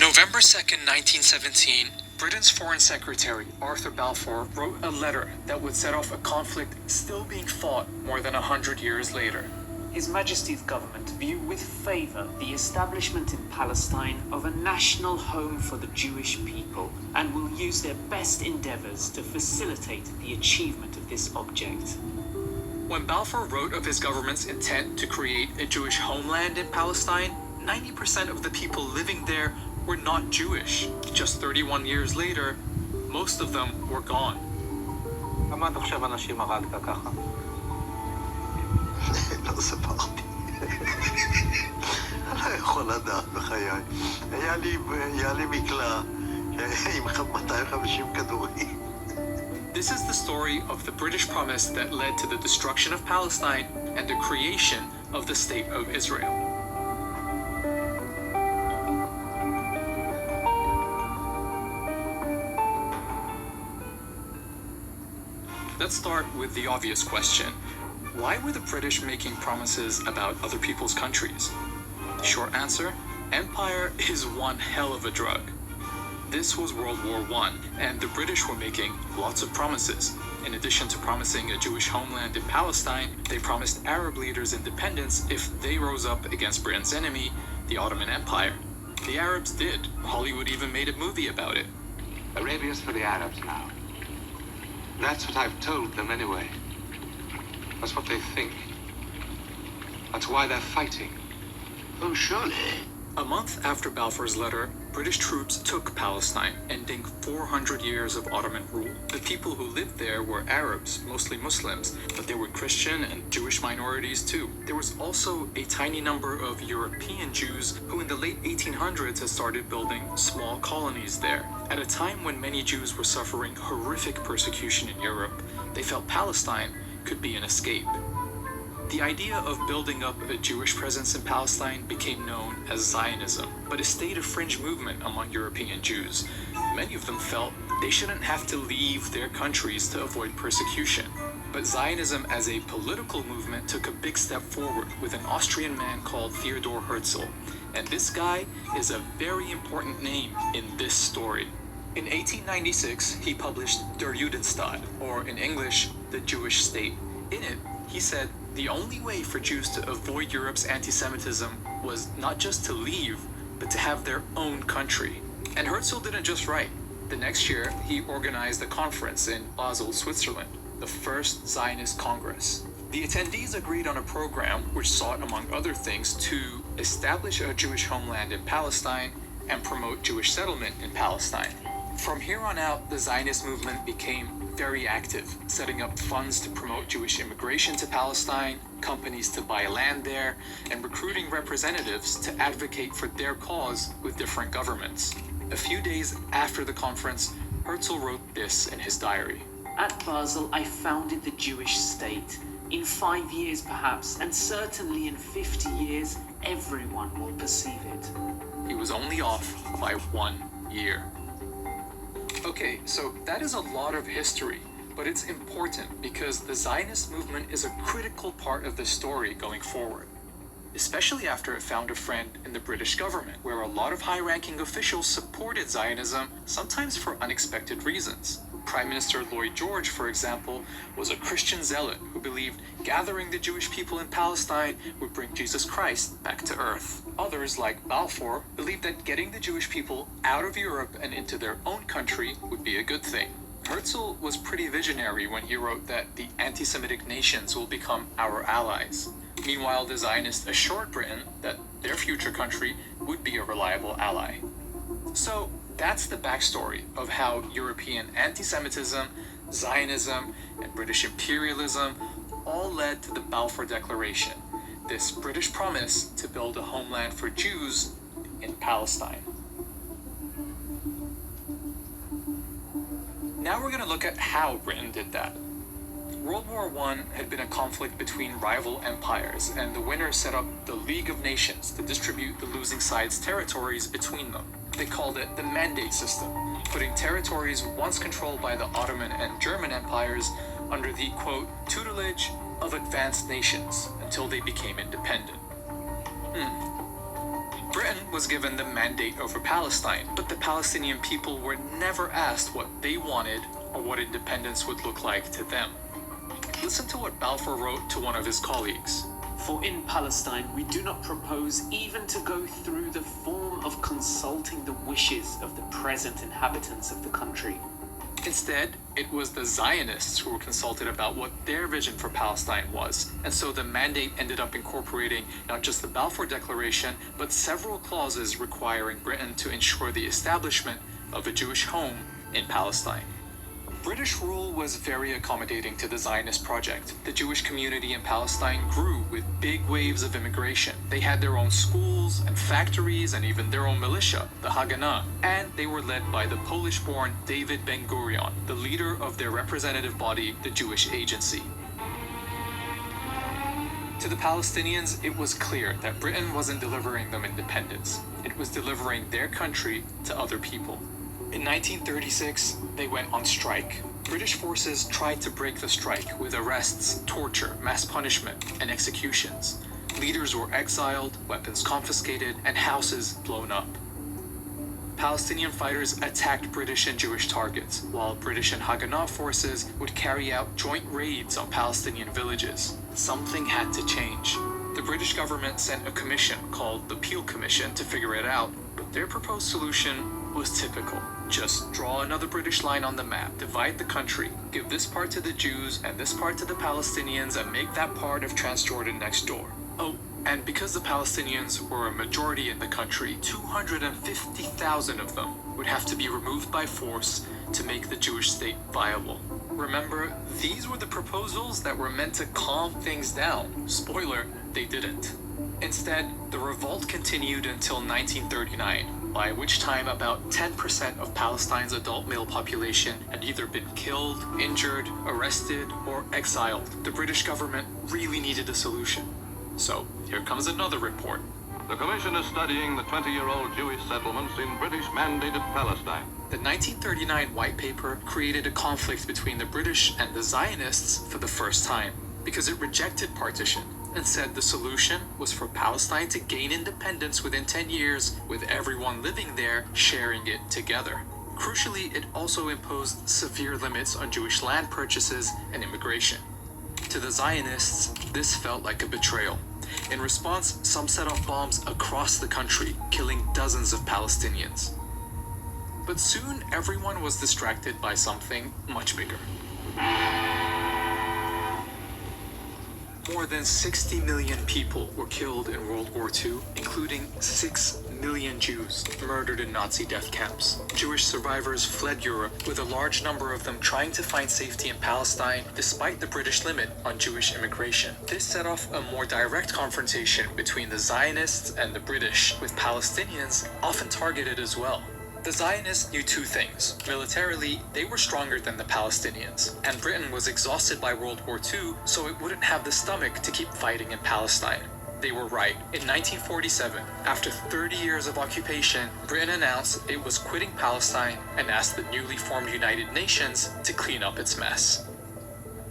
November 2nd, 1917, Britain's Foreign Secretary, Arthur Balfour, wrote a letter that would set off a conflict still being fought more than 100 years later. His Majesty's government view with favour the establishment in Palestine of a national home for the Jewish people and will use their best endeavours to facilitate the achievement of this object. When Balfour wrote of his government's intent to create a Jewish homeland in Palestine, 90% of the people living there were not Jewish. Just 31 years later, most of them were gone. כמה אתה חושב אנשים הרגת ככה? לא ספרתי. אני לא יכול לדעת בחיי. היה לי מקלע עם 250 כדורים. This is the story of the British promise that led to the destruction of Palestine and the creation of the State of Israel. Let's start with the obvious question. Why were the British making promises about other people's countries? Short answer, empire is one hell of a drug. This was World War I, and the British were making lots of promises. In addition to promising a Jewish homeland in Palestine, they promised Arab leaders independence if they rose up against Britain's enemy, the Ottoman Empire. The Arabs did. Hollywood even made a movie about it. Arabia's for the Arabs now. That's what I've told them anyway. That's what they think. That's why they're fighting. Oh, surely. A month after Balfour's letter, British troops took Palestine, ending 400 years of Ottoman rule. The people who lived there were Arabs, mostly Muslims, but there were Christian and Jewish minorities too. There was also a tiny number of European Jews who in the late 1800s had started building small colonies there. At a time when many Jews were suffering horrific persecution in Europe, they felt Palestine could be an escape. The idea of building up a Jewish presence in Palestine became known as Zionism, but it stayed a fringe movement among European Jews. Many of them felt they shouldn't have to leave their countries to avoid persecution. But Zionism as a political movement took a big step forward with an Austrian man called Theodor Herzl. And this guy is a very important name in this story. In 1896, he published Der Judenstaat, or in English, the Jewish State. In it, he said the only way for Jews to avoid Europe's anti-Semitism was not just to leave, but to have their own country. And Herzl didn't just write. The next year, he organized a conference in Basel, Switzerland, the first Zionist Congress. The attendees agreed on a program which sought, among other things, to establish a Jewish homeland in Palestine and promote Jewish settlement in Palestine. From here on out, the Zionist movement became very active, setting up funds to promote Jewish immigration to Palestine, companies to buy land there, and recruiting representatives to advocate for their cause with different governments. A few days after the conference, Herzl wrote this in his diary. At Basel, I founded the Jewish state. In 5 years perhaps, and certainly in 50 years, everyone will perceive it. He was only off by 1 year. Okay, so that is a lot of history, but it's important because the Zionist movement is a critical part of the story going forward, especially after it found a friend in the British government, where a lot of high-ranking officials supported Zionism, sometimes for unexpected reasons. Prime Minister Lloyd George, for example, was a Christian zealot who believed gathering the Jewish people in Palestine would bring Jesus Christ back to earth. Others, like Balfour, believed that getting the Jewish people out of Europe and into their own country would be a good thing. Herzl was pretty visionary when he wrote that the anti-Semitic nations will become our allies. Meanwhile, the Zionists assured Britain that their future country would be a reliable ally. So, that's the backstory of how European anti-Semitism, Zionism, and British imperialism all led to the Balfour Declaration, this British promise to build a homeland for Jews in Palestine. Now we're going to look at how Britain did that. World War I had been a conflict between rival empires, and the winner set up the League of Nations to distribute the losing side's territories between them. They called it the Mandate System, putting territories once controlled by the Ottoman and German empires under the, quote, tutelage of advanced nations until they became independent. Britain was given the mandate over Palestine, but the Palestinian people were never asked what they wanted or what independence would look like to them. Listen to what Balfour wrote to one of his colleagues. For in Palestine we do not propose even to go through the form of consulting the wishes of the present inhabitants of the country. Instead, it was the Zionists who were consulted about what their vision for Palestine was, and so the mandate ended up incorporating not just the Balfour Declaration, but several clauses requiring Britain to ensure the establishment of a Jewish home in Palestine. British rule was very accommodating to the Zionist project. The Jewish community in Palestine grew with big waves of immigration. They had their own schools and factories and even their own militia, the Haganah, and they were led by the Polish-born David Ben-Gurion, the leader of their representative body, the Jewish Agency. To the Palestinians, it was clear that Britain wasn't delivering them independence. It was delivering their country to other people. In 1936, they went on strike. British forces tried to break the strike with arrests, torture, mass punishment, and executions. Leaders were exiled, weapons confiscated, and houses blown up. Palestinian fighters attacked British and Jewish targets, while British and Haganah forces would carry out joint raids on Palestinian villages. Something had to change. The British government sent a commission called the Peel Commission to figure it out, but their proposed solution was typical. Just draw another British line on the map, divide the country, give this part to the Jews and this part to the Palestinians, and make that part of Transjordan next door. Oh, and because the Palestinians were a majority in the country, 250,000 of them would have to be removed by force to make the Jewish state viable. Remember, these were the proposals that were meant to calm things down. Spoiler, they didn't. Instead, the revolt continued until 1939, by which time about 10% of Palestine's adult male population had either been killed, injured, arrested, or exiled. The British government really needed a solution. So, here comes another report. The Commission is studying the 20-year-old Jewish settlements in British-mandated Palestine. The 1939 White Paper created a conflict between the British and the Zionists for the first time, because it rejected partition and said the solution was for Palestine to gain independence within 10 years, with everyone living there sharing it together. Crucially, it also imposed severe limits on Jewish land purchases and immigration. To the Zionists, this felt like a betrayal. In response, some set off bombs across the country, killing dozens of Palestinians. But soon, everyone was distracted by something much bigger. More than 60 million people were killed in World War II, including 6 million Jews murdered in Nazi death camps. Jewish survivors fled Europe, with a large number of them trying to find safety in Palestine despite the British limit on Jewish immigration. This set off a more direct confrontation between the Zionists and the British, with Palestinians often targeted as well. The Zionists knew two things. Militarily, they were stronger than the Palestinians, and Britain was exhausted by World War II, so it wouldn't have the stomach to keep fighting in Palestine. They were right. In 1947, after 30 years of occupation, Britain announced it was quitting Palestine and asked the newly formed United Nations to clean up its mess.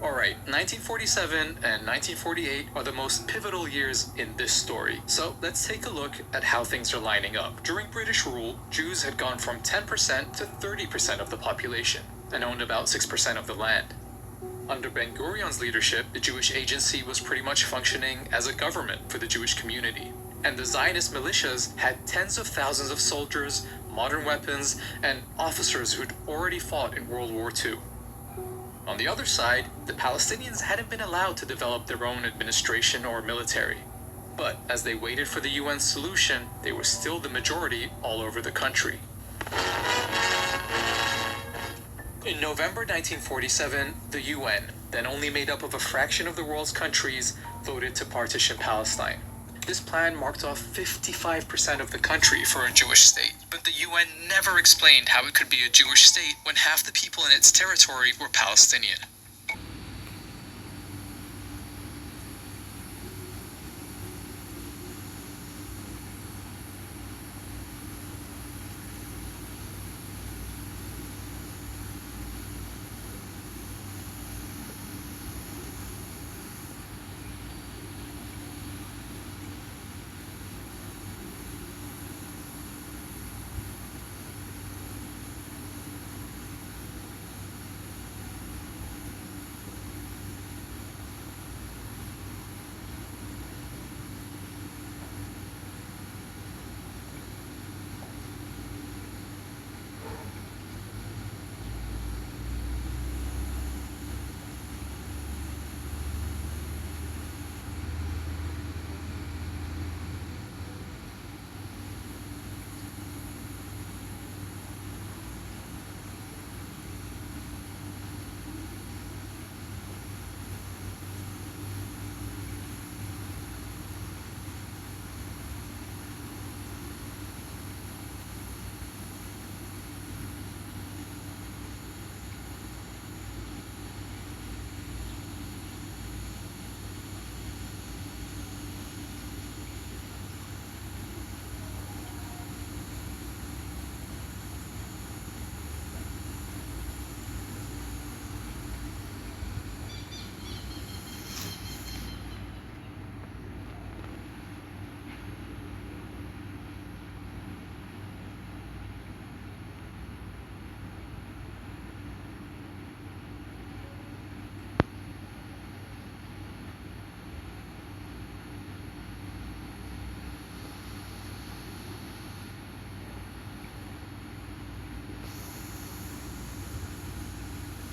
Alright, 1947 and 1948 are the most pivotal years in this story. So let's take a look at how things are lining up. During British rule, Jews had gone from 10% to 30% of the population and owned about 6% of the land. Under Ben-Gurion's leadership, the Jewish Agency was pretty much functioning as a government for the Jewish community. And the Zionist militias had tens of thousands of soldiers, modern weapons, and officers who'd already fought in World War II. On the other side, the Palestinians hadn't been allowed to develop their own administration or military. But as they waited for the UN solution, they were still the majority all over the country. In November 1947, the UN, then only made up of a fraction of the world's countries, voted to partition Palestine. This plan marked off 55% of the country for a Jewish state, but the UN never explained how it could be a Jewish state when half the people in its territory were Palestinian.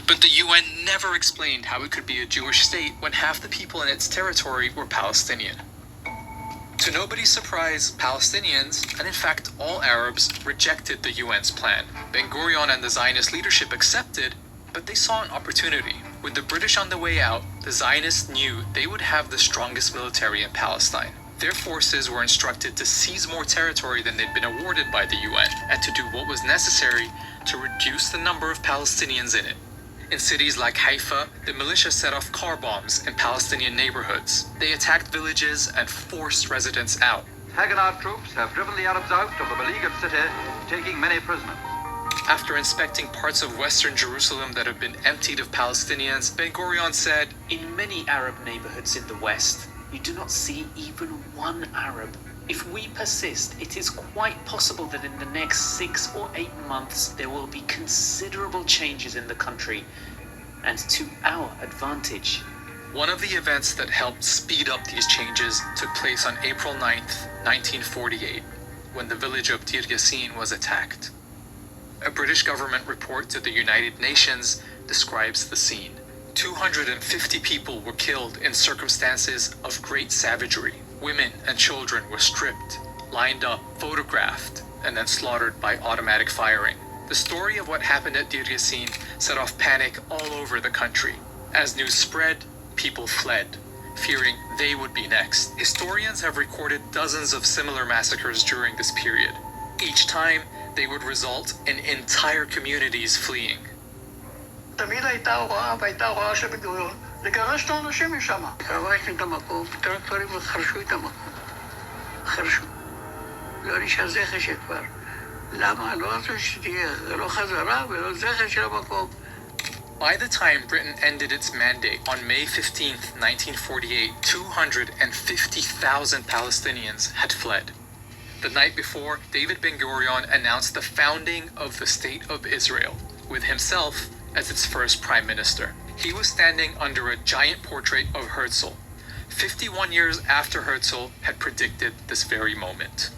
But the UN never explained how it could be a Jewish state when half the people in its territory were Palestinian. To nobody's surprise, Palestinians, and in fact all Arabs, rejected the UN's plan. Ben-Gurion and the Zionist leadership accepted, but they saw an opportunity. With the British on the way out, the Zionists knew they would have the strongest military in Palestine. Their forces were instructed to seize more territory than they'd been awarded by the UN, and to do what was necessary to reduce the number of Palestinians in it. In cities like Haifa, the militia set off car bombs in Palestinian neighborhoods. They attacked villages and forced residents out. Haganah troops have driven the Arabs out of the beleaguered city, taking many prisoners. After inspecting parts of western Jerusalem that have been emptied of Palestinians, Ben-Gurion said, In many Arab neighborhoods in the West, you do not see even one Arab. If we persist, it is quite possible that in the next 6 or 8 months there will be considerable changes in the country, and to our advantage. One of the events that helped speed up these changes took place on April 9th, 1948, when the village of Deir Yassin was attacked. A British government report to the United Nations describes the scene. 250 people were killed in circumstances of great savagery. Women and children were stripped, lined up, photographed, and then slaughtered by automatic firing. The story of what happened at Deir Yassin set off panic all over the country. As news spread, people fled, fearing they would be next. Historians have recorded dozens of similar massacres during this period. Each time, they would result in entire communities fleeing. תמיד הייתה הוראה של בן-גוריון לגרש את האנשים משם. כבשנו את המקום, טרקטורים חרשו את המקום. חרשו. לא נשאר זכר שכבר. למה? לא רצו שתהיה, לא חזרה ולא זכר של המקום. By the time Britain ended its mandate on May 15th, 1948, 250,000 Palestinians had fled. The night before, David Ben-Gurion announced the founding of the State of Israel, with himself as its first prime minister. He was standing under a giant portrait of Herzl, 51 years after Herzl had predicted this very moment.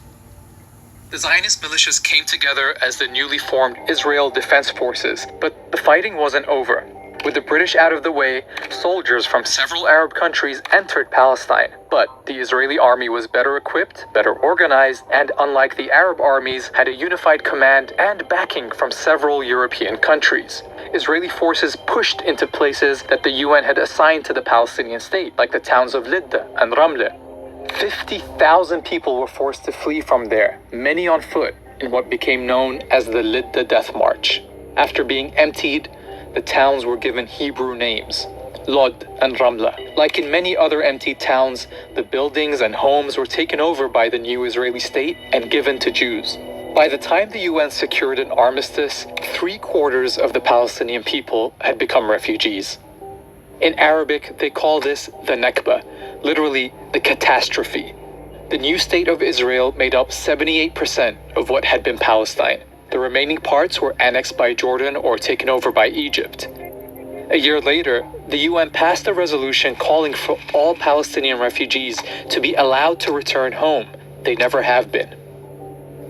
The Zionist militias came together as the newly formed Israel Defense Forces, but the fighting wasn't over. With the British out of the way, soldiers from several Arab countries entered Palestine. But the Israeli army was better equipped, better organized, and unlike the Arab armies, had a unified command and backing from several European countries. Israeli forces pushed into places that the UN had assigned to the Palestinian state, like the towns of Lidda and Ramle. 50,000 people were forced to flee from there, many on foot, in what became known as the Lidda Death March. After being emptied, the towns were given Hebrew names, Lod and Ramla. Like in many other emptied towns, the buildings and homes were taken over by the new Israeli state and given to Jews. By the time the UN secured an armistice, 3/4 of the Palestinian people had become refugees. In Arabic, they call this the Nakba, literally the catastrophe. The new state of Israel made up 78% of what had been Palestine. The remaining parts were annexed by Jordan or taken over by Egypt. A year later, the UN passed a resolution calling for all Palestinian refugees to be allowed to return home. They never have been.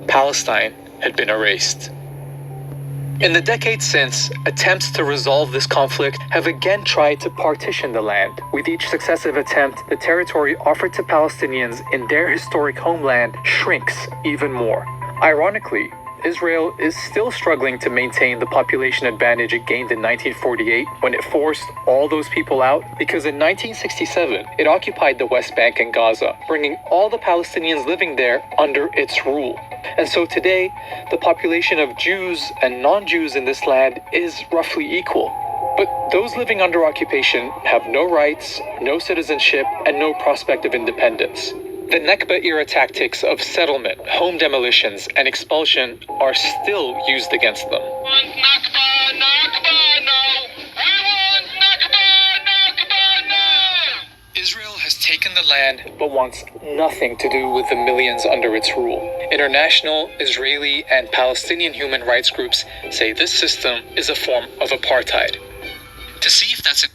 Palestine had been erased. In the decades since, attempts to resolve this conflict have again tried to partition the land. With each successive attempt, the territory offered to Palestinians in their historic homeland shrinks even more. Ironically, Israel is still struggling to maintain the population advantage it gained in 1948 when it forced all those people out, because in 1967, it occupied the West Bank and Gaza, bringing all the Palestinians living there under its rule. And so today, the population of Jews and non-Jews in this land is roughly equal. But those living under occupation have no rights, no citizenship, and no prospect of independence. The Nakba-era tactics of settlement, home demolitions, and expulsion are still used against them. Israel has taken the land, but wants nothing to do with the millions under its rule. International, Israeli, and Palestinian human rights groups say this system is a form of apartheid. To see if that's